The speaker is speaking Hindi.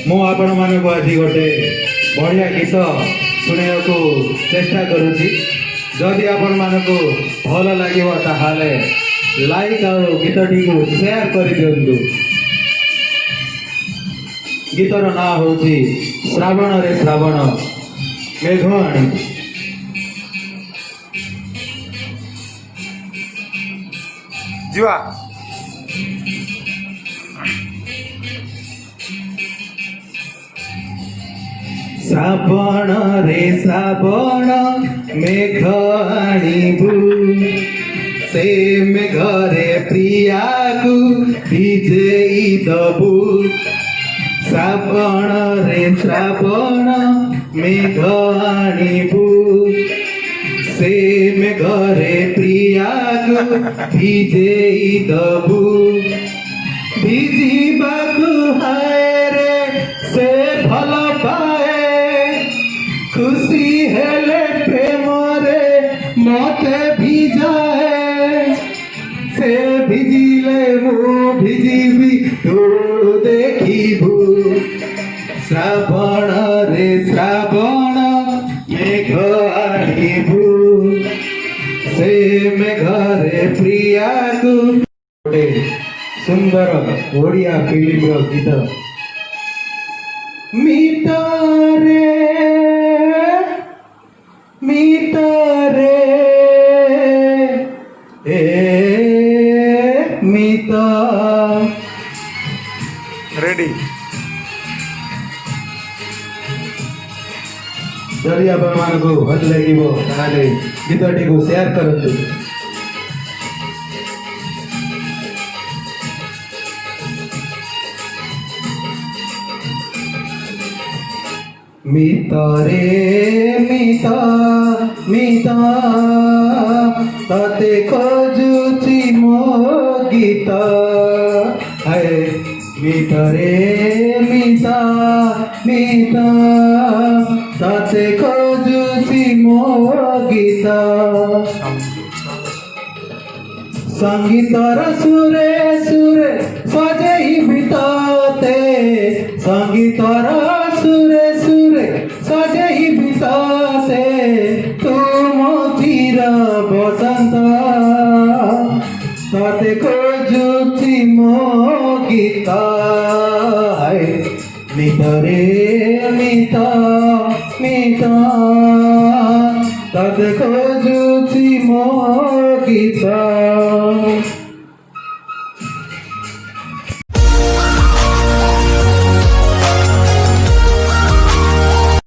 आपण मानक आज गोटे बढ़िया गीत शुणा चेष्टा करुँची जदि आपण मानक भल लगे ताहले लाइक आ गीतटी को शेयर कर दिंतु। गीतर ना हूँ श्रावण रे श्रावण मेघवाणी। जीवा श्रावण रे श्रावण मेघ आणिबु से मेघ रे प्रिया को भिजेई दबु। श्रावण रे श्रावण मेघ आणिबु से मेघ रे प्रिया को भिजेई दबु। भिजिबाकु हाय रे से भल पाए खुशी हेले प्रेम रे मते भिजाए। से भिजिले मु भिजिबी तू देखिबु। श्रावण रे श्रावण मेघ आणिबु से मेघ रे प्रिया को। सुंदर ओडिया फिल्म गीत मीता रे ए मीता रेडी जदि आपण को भल लगे गीतटी को शेयर करते। मीता रे मीता मीता ताते खोजुची मो गीता है। मीता रे मीता मीता ताते खोजुची मो गीता। संगीतर सुरे सुरे सजेई बिताते संगीतर सुरे सुरे सजेई बिताते तुम चिर बसंत ताते खोजुची मो गीता है। मीता रे मीता मीता ताते खोजुची मो